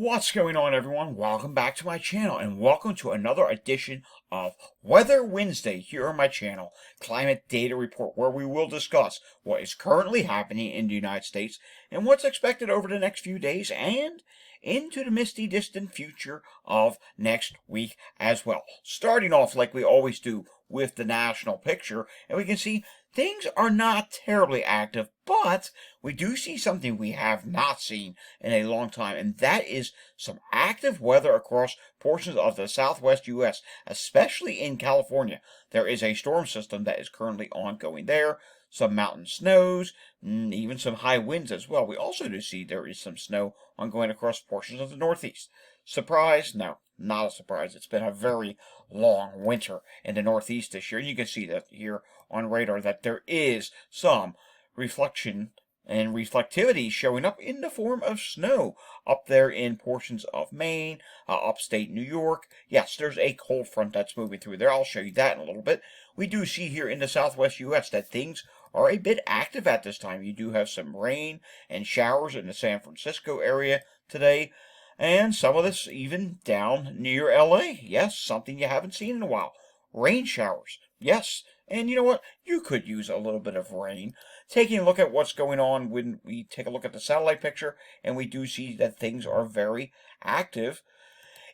What's going on, everyone? Welcome back to my channel and welcome to another edition of Weather Wednesday here on my channel, Climate Data Report, where we will discuss what is currently happening in the United States and what's expected over the next few days and into the misty distant future of next week as well. Starting off like we always do with the national picture, and we can see things are not terribly active, but we do see something we have not seen in a long time, and that is some active weather across portions of the southwest U.S., especially in California. There is a storm system that is currently ongoing there, some mountain snows, even some high winds as well. We also do see there is some snow ongoing across portions of the Northeast. Surprise? No, not a surprise. It's been a very long winter in the Northeast this year. You can see that here on radar that there is some reflection and reflectivity showing up in the form of snow up there in portions of Maine, upstate New York. Yes, there's a cold front that's moving through there. I'll show you that in a little bit. We do see here in the southwest U.S. that things are a bit active at this time. You do have some rain and showers in the San Francisco area today, and some of this even down near LA. Yes, something you haven't seen in a while. Rain showers. Yes, and you know what? You could use a little bit of rain. Taking a look at what's going on when we take a look at the satellite picture, and we do see that things are very active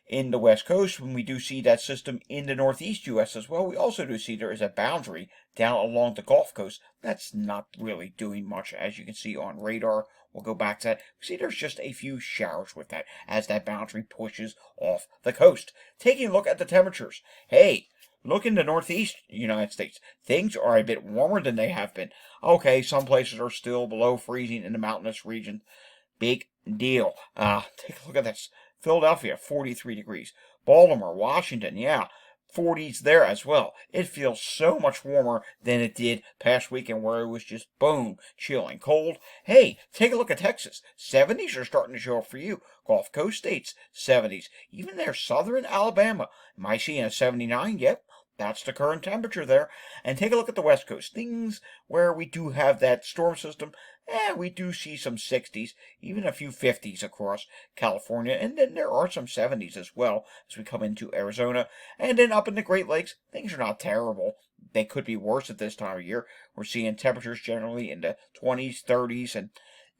in the West Coast. When we do see that system in the Northeast U.S. as well, we also do see there is a boundary down along the Gulf Coast that's not really doing much, as you can see on radar. We'll go back to that. See, there's just a few showers with that as that boundary pushes off the coast. Taking a look at the temperatures. Hey, look in the Northeast United States. Things are a bit warmer than they have been. Okay, some places are still below freezing in the mountainous region. Big deal. Take a look at this. Philadelphia, 43 degrees. Baltimore, Washington, yeah, 40s there as well. It feels so much warmer than it did past weekend where it was just boom, chilling cold. Hey, take a look at Texas. 70s are starting to show up for you. Gulf Coast states, 70s. Even there, southern Alabama. Am I seeing a 79? Yep. That's the current temperature there. And take a look at the West Coast. Things where we do have that storm system, we do see some 60s, even a few 50s across California. And then there are some 70s as well as we come into Arizona. And then up in the Great Lakes, things are not terrible. They could be worse at this time of year. We're seeing temperatures generally in the 20s, 30s, and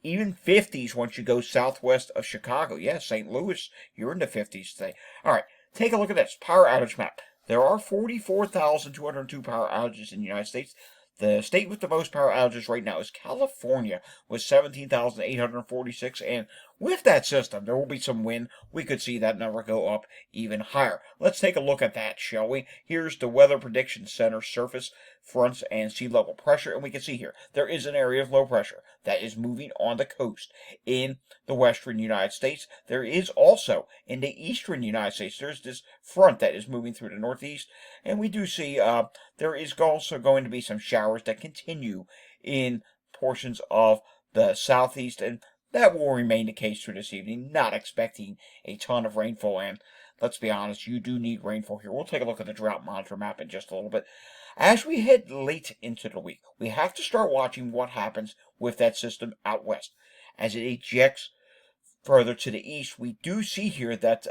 even 50s once you go southwest of Chicago. Yeah, St. Louis, you're in the 50s today. All right, take a look at this power outage map. There are 44,202 power outages in the United States. The state with the most power outages right now is California with 17,846. And with that system, there will be some wind. We could see that number go up even higher. Let's take a look at that, shall we? Here's the Weather Prediction Center surface fronts and sea level pressure. And we can see here, there is an area of low pressure that is moving on the coast in the western United States. There is also in the eastern United States, there's this front that is moving through the northeast. And we do see there is also going to be some showers that continue in portions of the southeast, and that will remain the case through this evening. Not expecting a ton of rainfall, and let's be honest, you do need rainfall here. We'll take a look at the drought monitor map in just a little bit. As we head late into the week, we have to start watching what happens with that system out west. As it ejects further to the east, we do see here that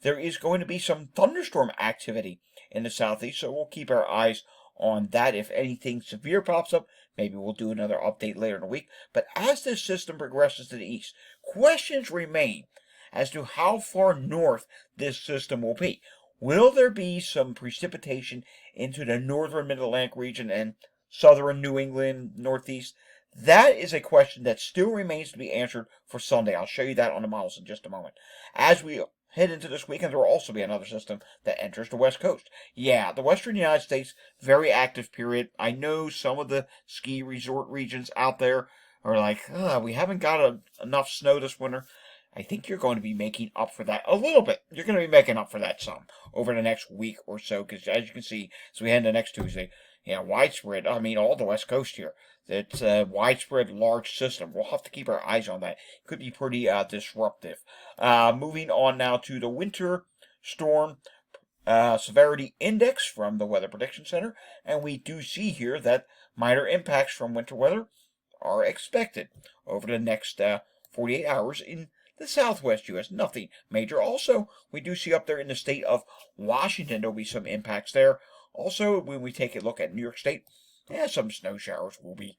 there is going to be some thunderstorm activity in the southeast, so we'll keep our eyes on that. If anything severe pops up, maybe we'll do another update later in the week. But as this system progresses to the east, questions remain as to how far north this system will be. Will there be some precipitation into the northern mid-Atlantic region and southern New England, northeast? That is a question that still remains to be answered for Sunday. I'll show you that on the models in just a moment. As we head into this weekend, there will also be another system that enters the West Coast. Yeah, the western United States, very active period. I know some of the ski resort regions out there are like, we haven't got enough snow this winter. I think you're going to be making up for that a little bit. You're going to be making up for that some over the next week or so, because as you can see, as we head into next Tuesday, widespread, all the West Coast here. It's a widespread large system. We'll have to keep our eyes on that. It could be pretty disruptive. Moving on now to the winter storm severity index from the Weather Prediction Center. And we do see here that minor impacts from winter weather are expected over the next 48 hours in The southwest U.S., nothing major. Also, we do see up there in the state of Washington, there'll be some impacts there. Also, when we take a look at New York State, some snow showers will be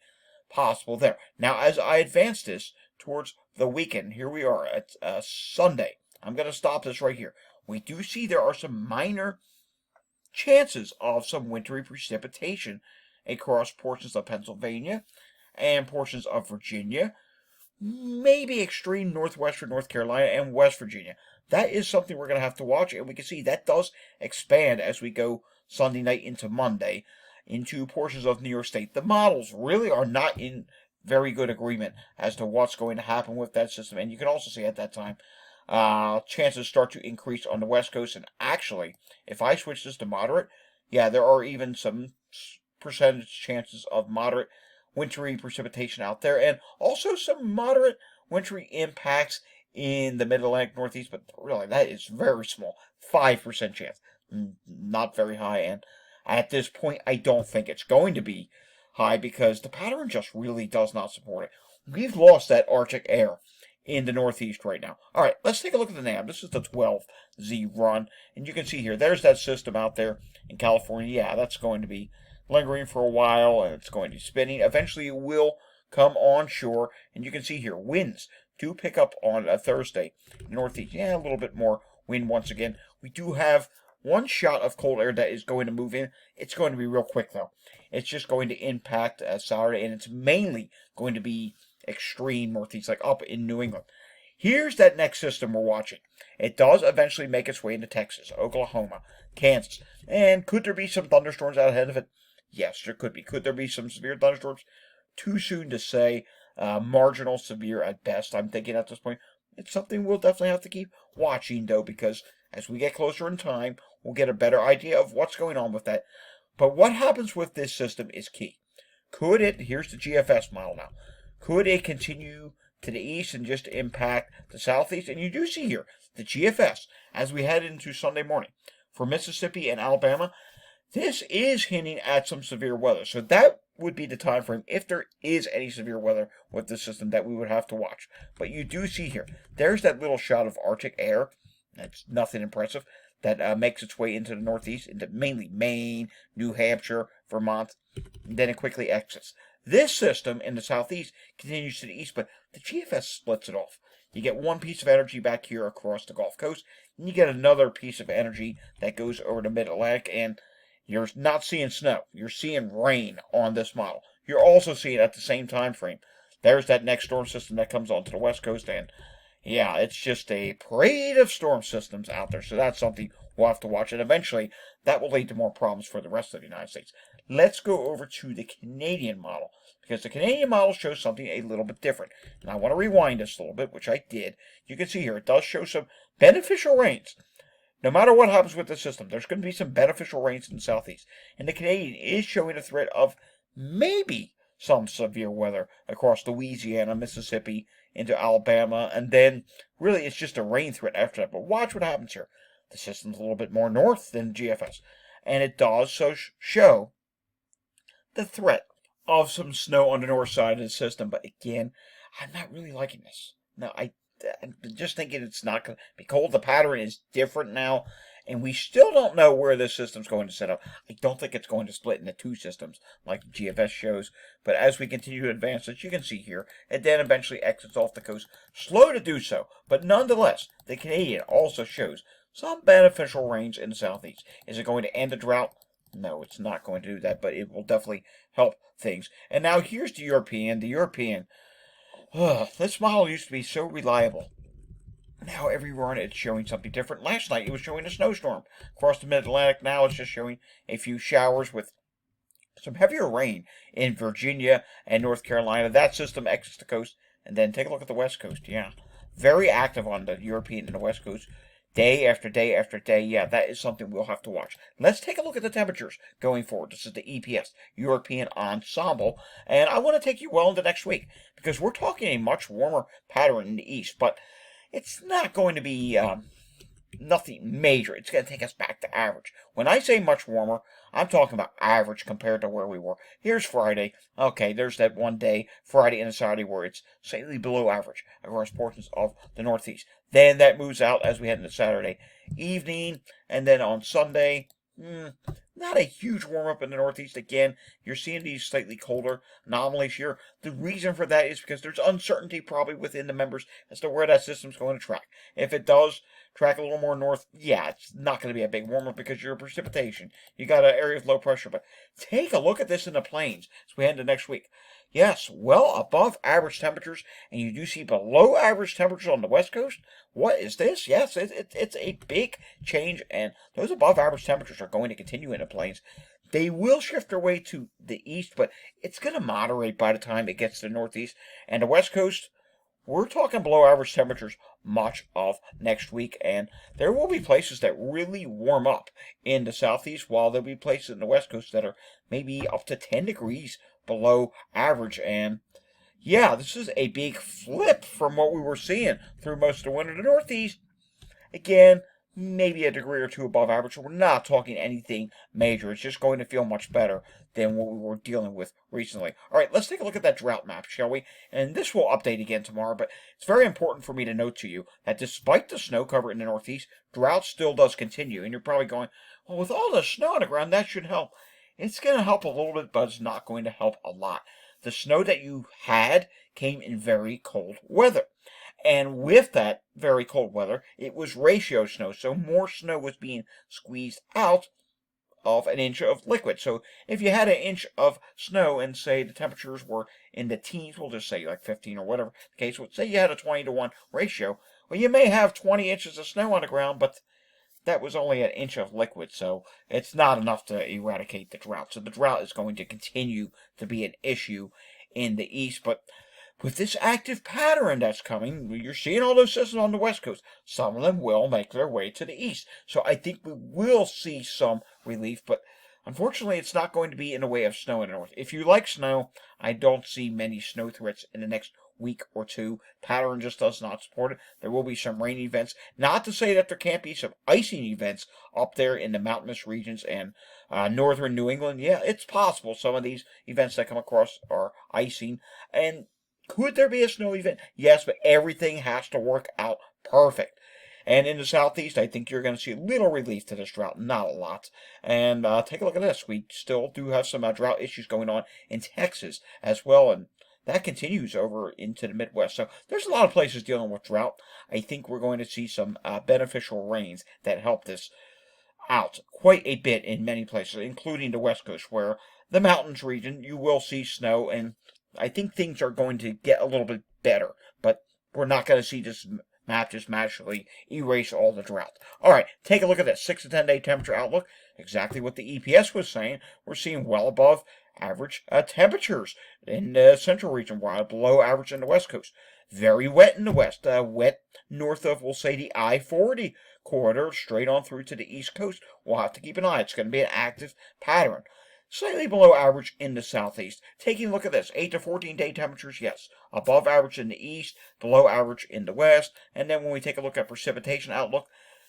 possible there. Now, as I advance this towards the weekend, here we are at Sunday. I'm going to stop this right here. We do see there are some minor chances of some wintry precipitation across portions of Pennsylvania and portions of Virginia, maybe extreme northwestern North Carolina and West Virginia. That is something we're going to have to watch, and we can see that does expand as we go Sunday night into Monday into portions of New York State. The models really are not in very good agreement as to what's going to happen with that system, and you can also see at that time chances start to increase on the West Coast. And actually, if I switch this to moderate, there are even some percentage chances of moderate wintry precipitation out there, and also some moderate wintry impacts in the Mid-Atlantic Northeast, but really that is very small, 5% chance, not very high, and at this point I don't think it's going to be high because the pattern just really does not support it. We've lost that Arctic air in the Northeast right now. All right, let's take a look at the NAM. This is the 12Z run, and you can see here, there's that system out there in California. Yeah, that's going to be lingering for a while, and it's going to be spinning. Eventually, it will come onshore, and you can see here, winds do pick up on a Thursday. Northeast, a little bit more wind once again. We do have one shot of cold air that is going to move in. It's going to be real quick, though. It's just going to impact Saturday, and it's mainly going to be extreme northeast, like up in New England. Here's that next system we're watching. It does eventually make its way into Texas, Oklahoma, Kansas. And could there be some thunderstorms out ahead of it? Yes, there could be. Could there be some severe thunderstorms? Too soon to say. Marginal severe at best, I'm thinking at this point. It's something we'll definitely have to keep watching, though, because as we get closer in time, we'll get a better idea of what's going on with that. But what happens with this system is key. Could it, here's the GFS model now, could it continue to the east and just impact the southeast? And you do see here, the GFS, as we head into Sunday morning, for Mississippi and Alabama, this is hinting at some severe weather. So that would be the time frame, if there is any severe weather with this system, that we would have to watch. But you do see here, there's that little shot of Arctic air. That's nothing impressive. That makes its way into the Northeast, into mainly Maine, New Hampshire, Vermont. And then it quickly exits. This system in the Southeast continues to the east, but the GFS splits it off. You get one piece of energy back here across the Gulf Coast, and you get another piece of energy that goes over the Mid-Atlantic, and you're not seeing snow. You're seeing rain on this model. You're also seeing at the same time frame, there's that next storm system that comes onto the West Coast, and it's just a parade of storm systems out there. So that's something we'll have to watch, and eventually that will lead to more problems for the rest of the United States. Let's go over to the Canadian model, because the Canadian model shows something a little bit different. And I want to rewind this a little bit, which I did. You can see here, it does show some beneficial rains. No matter what happens with the system, there's going to be some beneficial rains in the southeast. And the Canadian is showing a threat of maybe some severe weather across Louisiana, Mississippi, into Alabama. And then, really, it's just a rain threat after that. But watch what happens here. The system's a little bit more north than GFS. And it does show the threat of some snow on the north side of the system. But again, I'm not really liking this. No, I'm just thinking it's not going to be cold. The pattern is different now, and we still don't know where this system's going to set up. I don't think it's going to split into two systems like the GFS shows, but as we continue to advance, as you can see here, it then eventually exits off the coast. Slow to do so, but nonetheless, the Canadian also shows some beneficial rains in the southeast. Is it going to end the drought? No, it's not going to do that, but it will definitely help things. And now here's the European. The European, this model used to be so reliable. Now every run it's showing something different. Last night it was showing a snowstorm across the Mid-Atlantic. Now it's just showing a few showers with some heavier rain in Virginia and North Carolina. That system exits the coast. And then take a look at the West Coast. Yeah, very active on the European and the West Coast. Day after day after day. Yeah, that is something we'll have to watch. Let's take a look at the temperatures going forward. This is the EPS, European Ensemble. And I want to take you well into next week, because we're talking a much warmer pattern in the east. But it's not going to be nothing major. It's going to take us back to average. When I say much warmer, I'm talking about average compared to where we were. Here's Friday. Okay, there's that one day, Friday and Saturday, where it's slightly below average across portions of the Northeast. Then that moves out as we head into Saturday evening, and then on Sunday, not a huge warm-up in the Northeast. Again, you're seeing these slightly colder anomalies here. The reason for that is because there's uncertainty probably within the members as to where that system's going to track. If it does track a little more north, yeah, it's not going to be a big warm-up because you're precipitation. You got an area of low pressure. But take a look at this in the plains as we head into next week. Yes, well above average temperatures, and you do see below average temperatures on the West Coast. What is this? Yes, it's a big change, and those above average temperatures are going to continue in the plains. They will shift their way to the east, but it's going to moderate by the time it gets to the Northeast. And the West Coast, we're talking below average temperatures much of next week, and there will be places that really warm up in the Southeast, while there'll be places in the West Coast that are maybe up to 10 degrees below average. And yeah, this is a big flip from what we were seeing through most of the winter. The Northeast, again, maybe a degree or two above average. So we're not talking anything major. It's just going to feel much better than what we were dealing with recently. All right, let's take a look at that drought map, shall we? And this will update again tomorrow, but it's very important for me to note to you that despite the snow cover in the Northeast, drought still does continue. And you're probably going, well, with all the snow on the ground, that should help. It's going to help a little bit, but it's not going to help a lot. The snow that you had came in very cold weather. And with that very cold weather, it was ratio snow. So more snow was being squeezed out of an inch of liquid. So if you had an inch of snow and say the temperatures were in the teens, we'll just say like 15 or whatever the case would, say you had a 20-to-1 ratio. Well, you may have 20 inches of snow on the ground, but that was only an inch of liquid, so it's not enough to eradicate the drought. So the drought is going to continue to be an issue in the east. But with this active pattern that's coming, you're seeing all those systems on the West Coast. Some of them will make their way to the east. So I think we will see some relief, but unfortunately, it's not going to be in the way of snow in the north. If you like snow, I don't see many snow threats in the next week or two. Pattern just does not support it. There will be some rain events. Not to say that there can't be some icing events up there in the mountainous regions and northern New England. Yeah, it's possible some of these events that come across are icing. And could there be a snow event? Yes, but everything has to work out perfect. And in the Southeast, I think you're going to see a little relief to this drought, not a lot. And take a look at this. We still do have some drought issues going on in Texas as well, and that continues over into the Midwest. So there's a lot of places dealing with drought. I think we're going to see some beneficial rains that help this out quite a bit in many places, including the West Coast, where the mountains region, you will see snow, and I think things are going to get a little bit better. But we're not going to see this map just magically erase all the drought. All right, take a look at this 6 to 10 day temperature outlook. Exactly what the EPS was saying. We're seeing well above average temperatures in the central region, while below average in the West Coast. Very wet in the west, wet north of, we'll say, the I-40 corridor, straight on through to the East Coast. We'll have to keep an eye. It's going to be an active pattern. Slightly below average in the southeast. Taking a look at this, 8 to 14 day temperatures, yes. Above average in the east, below average in the west. And then when we take a look at precipitation outlook,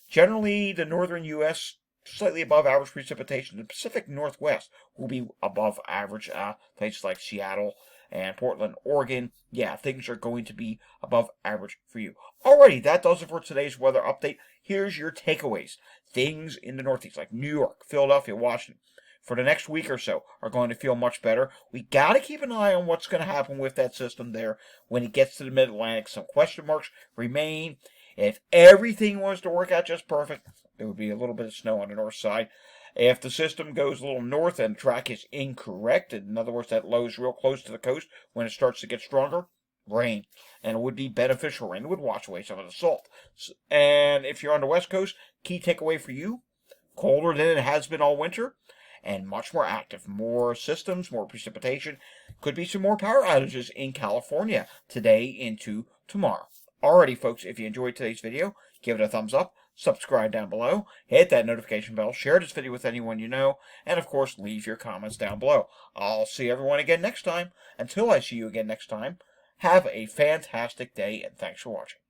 generally the northern U.S., slightly above average precipitation. The Pacific Northwest will be above average. Places like Seattle and Portland, Oregon. Yeah, things are going to be above average for you. Alrighty, that does it for today's weather update. Here's your takeaways. Things in the Northeast, like New York, Philadelphia, Washington, for the next week or so are going to feel much better. We got to keep an eye on what's going to happen with that system there when it gets to the Mid-Atlantic. Some question marks remain. If everything was to work out just perfect, there would be a little bit of snow on the north side. If the system goes a little north and the track is incorrect, in other words, that low is real close to the coast, when it starts to get stronger, rain. And it would be beneficial rain. It would wash away some of the salt. And if you're on the west coast, key takeaway for you, colder than it has been all winter, and much more active. More systems, more precipitation. Could be some more power outages in California today into tomorrow. Alrighty, folks, if you enjoyed today's video, give it a thumbs up, subscribe down below, hit that notification bell, share this video with anyone you know, and of course, leave your comments down below. I'll see everyone again next time. Until I see you again next time, have a fantastic day, and thanks for watching.